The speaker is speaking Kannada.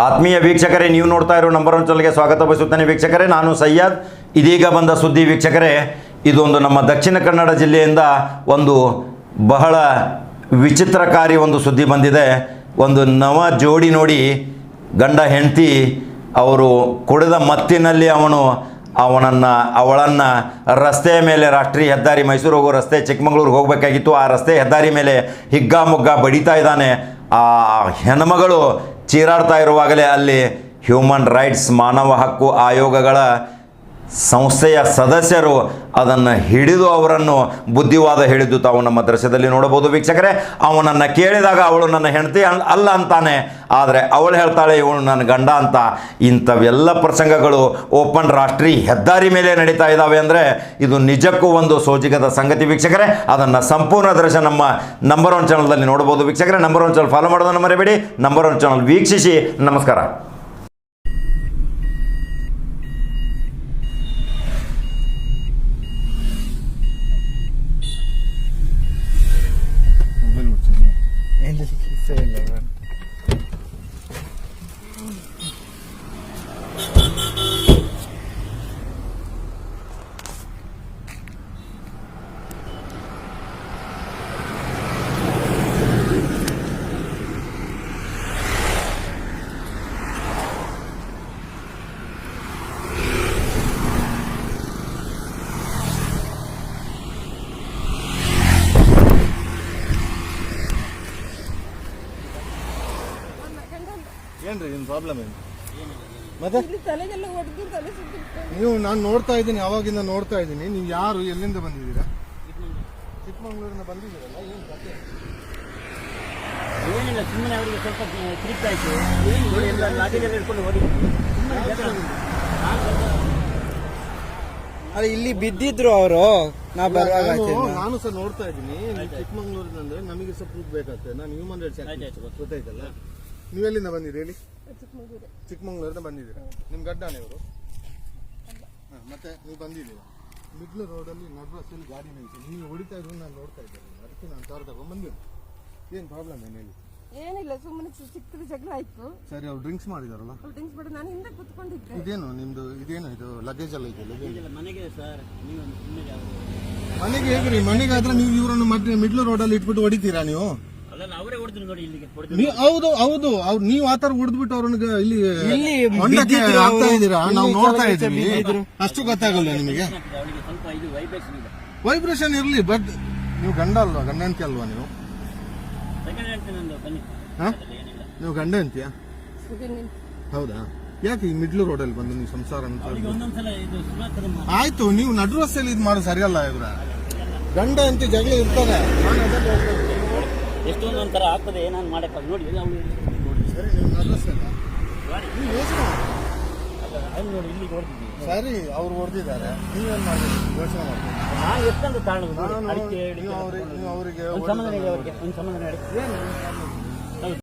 ಆತ್ಮೀಯ ವೀಕ್ಷಕರೇ, ನೀವು ನೋಡ್ತಾ ಇರೋ ನಂಬರ್ ಒನ್ ಚಾನಲ್ಗೆ ಸ್ವಾಗತ ಬಯಸುತ್ತೇನೆ. ವೀಕ್ಷಕರೇ, ನಾನು ಸಯ್ಯದ್. ಇದೀಗ ಬಂದ ಸುದ್ದಿ ವೀಕ್ಷಕರೇ, ಇದೊಂದು ನಮ್ಮ ದಕ್ಷಿಣ ಕನ್ನಡ ಜಿಲ್ಲೆಯಿಂದ ಒಂದು ಬಹಳ ವಿಚಿತ್ರಕಾರಿ ಒಂದು ಸುದ್ದಿ ಬಂದಿದೆ. ಒಂದು ನವ ಜೋಡಿ ನೋಡಿ, ಗಂಡ ಹೆಂಡತಿ ಅವರು ಕುಡಿದ ಮತ್ತಿನಲ್ಲಿ ಅವಳನ್ನು ರಸ್ತೆಯ ಮೇಲೆ, ರಾಷ್ಟ್ರೀಯ ಹೆದ್ದಾರಿ ಮೈಸೂರು ಹೋಗೋ ರಸ್ತೆ, ಚಿಕ್ಕಮಗಳೂರಿಗೆ ಹೋಗಬೇಕಾಗಿತ್ತು, ಆ ರಸ್ತೆ ಹೆದ್ದಾರಿ ಮೇಲೆ ಹಿಗ್ಗಾಮುಗ್ಗ ಬಡಿತಾ ಇದ್ದಾನೆ. ಆ ಹೆಣ್ಮಗಳು ಚೀರಾಡ್ತಾ ಇರುವಾಗಲೇ ಅಲ್ಲಿ ಹ್ಯೂಮನ್ ರೈಟ್ಸ್, ಮಾನವ ಹಕ್ಕು ಆಯೋಗಗಳ ಸಂಸ್ಥೆಯ ಸದಸ್ಯರು ಅದನ್ನು ಹಿಡಿದು ಅವರನ್ನು ಬುದ್ಧಿವಾದ ಹೇಳಿದ್ದು ತಾವು ನಮ್ಮ ದೃಶ್ಯದಲ್ಲಿ ನೋಡಬಹುದು ವೀಕ್ಷಕರೇ. ಅವನನ್ನು ಕೇಳಿದಾಗ ಅವಳು ನನ್ನ ಹೆಂಡತಿ ಅಲ್ಲ ಅಂತಾನೆ, ಆದರೆ ಅವಳು ಹೇಳ್ತಾಳೆ ಇವಳು ನನ್ನ ಗಂಡ ಅಂತ. ಇಂಥವೆಲ್ಲ ಪ್ರಸಂಗಗಳು ಓಪನ್ ರಾಷ್ಟ್ರೀಯ ಹೆದ್ದಾರಿ ಮೇಲೆ ನಡೀತಾ ಇದ್ದಾವೆ ಅಂದರೆ ಇದು ನಿಜಕ್ಕೂ ಒಂದು ಸೋಜಿಗದ ಸಂಗತಿ ವೀಕ್ಷಕರೇ. ಅದನ್ನು ಸಂಪೂರ್ಣ ದೃಶ್ಯ ನಮ್ಮ ನಂಬರ್ ಒನ್ ಚಾನಲ್ದಲ್ಲಿ ನೋಡಬಹುದು ವೀಕ್ಷಕರೇ. ನಂಬರ್ ಒನ್ ಚಾನಲ್ ಫಾಲೋ ಮಾಡೋದನ್ನು ಮರಿಬೇಡಿ. ನಂಬರ್ ಒನ್ ಚಾನಲ್ ವೀಕ್ಷಿಸಿ. ನಮಸ್ಕಾರ. ಏನ್ರಿ ಏನು ಪ್ರಾಬ್ಲಮ್ ಏನು? ಮತ್ತೆ ನೀವು ನಾನು ನೋಡ್ತಾ ಇದ್ದೀನಿ, ಅವಾಗಿಂದ ನೋಡ್ತಾ ಇದ್ದೀನಿ. ನೀವು ಯಾರು, ಎಲ್ಲಿಂದ ಬಂದಿದ್ದೀರಾ? ಚಿಕ್ಕಮಗಳೂರಿನ ಬಂದಿದ್ದೀರಲ್ಲ, ಏನು ಕಥೆ? ಏನಿಲ್ಲ, ಸುಮ್ಮನೆ ಅವರಿಗೆ ಸ್ವಲ್ಪ ಟ್ರಿಪ್ ಆಯಿತು, ಎಲ್ಲ ಲಾಗೇಜಲ್ಲಿ ಹಿಡ್ಕೊಂಡು ಹೋಗಿ ಅಲ್ಲ ಇಲ್ಲಿ ಬಿದ್ದಿದ್ರು ಅವರು. ನಾನು ಸಹ ನೋಡ್ತಾ ಇದ್ದೀನಿ. ಚಿಕ್ಕಮಗಳೂರಿನಂದ್ರೆ ನಮಗೆ ಸ್ವಲ್ಪ ಪ್ರೂಫ್ ಬೇಕಾಗ್ತದೆ. ನಾನು ಹ್ಯೂಮನ್ ರೈಟ್ಸ್ ಗೊತ್ತಾಯ್ತಲ್ಲ. ನೀವೆಲ್ಲಿಂದ ಬಂದಿದ್ದೀರಿ ಹೇಳಿ? ಚಿಕ್ಕಮಗಳೂರಿಂದ ಬಂದಿದ್ದೀರಾ? ನಿಮ್ಮ ಗಡ್ಡಾನೆ ಇವರು? ಮತ್ತೆ ನೀವು ಬಂದಿದ್ದೀರಾ ಮಿಡ್ಲ್ ರೋಡಲ್ಲಿ ನಡ್ರಸ್ಸಲ್ಲಿ ಗಾಡಿ ನಿಲ್ಸಿ ನೀವು ಹೊಡಿತಾ ಇದ್ರು ನಾನು ನೋಡ್ತಾ ಇದ್ದೇನೆ. ಅದಕ್ಕೆ ನಾನು ಕಾರ್ ತಗೊಂಡು ಬಂದಿದ್ದೆ. ಏನು ಪ್ರಾಬ್ಲಮ್ ಏನು ಹೇಳಿ? ಏನಿಲ್ಲ, ಸುಮ್ಮನೆ ಚಿಕ್ಕ ಜಗಳ ಆಯ್ತು. ಸರಿ, ಅವ್ರು ಡ್ರಿಂಕ್ಸ್ ಮಾಡಿದಾರಲ್ಲ? ಡ್ರಿಂಕ್ಸ್ ಮಾಡಿ ನಾನು ಹಿಂದೆ ಕುತ್ಕೊಂಡಿದ್ದೆ. ಇದೇನು ನಿಮ್ದು? ಇದೇನು ಇದು ಲಗೇಜ್ ಎಲ್ಲ ಇದೆಯಲ್ಲ? ಮನೆಗೆ ಸರ್, ನೀವು ಮನೆಗೆ ಹೇಗ್ರಿ? ಮನೆಗೆ ಆದ್ರೆ ನೀವು ಇವರನ್ನು ಮಿಡ್ಲ್ ರೋಡಲ್ಲಿ ಇಟ್ಬಿಟ್ಟು ಹೊಡಿತೀರಾ ನೀವು? ಅವರೇ ಹೊಡೆದ್ರು ನೋಡಿ ಇಲ್ಲಿಗೆ. ಹೌದು ಹೌದು, ನೀವು ಆತರ ಹೊಡೆದ್ಬಿಟ್ಟು ಅವ್ರನ್ನ ಇಲ್ಲಿ ಆಗ್ತಾ ಇದ್ದೀರಾ? ನಾವು ನೋಡ್ತಾ ಇದ್ದೀವಿ. ಅಷ್ಟು ಗೊತ್ತಾಗಲ್ಲ ನಿಮಗೆ? ವೈಬ್ರೇಷನ್ ಇರ್ಲಿ, ಬಟ್ ನೀವು ಗಂಡ ಅಲ್ವಾ? ಗಂಡ ಹೆಂಡತಿ ಅಲ್ವಾ ನೀವು? ನೀವು ಗಂಡ ಹೆಂಡತಿಯಾ? ಹೌದಾ? ಯಾಕೆ ಈ ಮಿಡ್ಲ್ ರೋಡಲ್ಲಿ ಬಂದು ನೀವು ಸಂಸಾರ ಅಂತ? ಆಯ್ತು, ನೀವು ನಡು ರಸ್ತೆಯಲ್ಲಿ ಇದು ಮಾಡೋದು ಸರಿಯಲ್ಲ. ಇವ್ರ ಗಂಡ ಹೆಂಡತಿ ಜಗಳ ಇರ್ತಾರೆ. ಎಷ್ಟೊಂದು ಒಂಥರ ಆಗ್ತದೆ, ಏನಾದ್ರು ಮಾಡಕ್ಕೆ ನೋಡಿ. ಸರಿ, ನೀವು ನಡು ರಸ್ತೆ ನೋಡಿ, ಇಲ್ಲಿಗೆ ಹೊಡೆದಿದ್ದೀವಿ. ಸರಿ, ಅವ್ರು ಹೊಡೆದಿದ್ದಾರೆ, ನೀವೇನ್ ಮಾಡಿದ್ರಿ? ಯೋಚನೆ ಮಾಡ್ತೀವಿ. ನಾನು ಎಷ್ಟೊಂದು ಕಾರಣ ಅವರಿಗೆ ಒಂದು ಸಂಬಂಧ ಹೇಳಿ.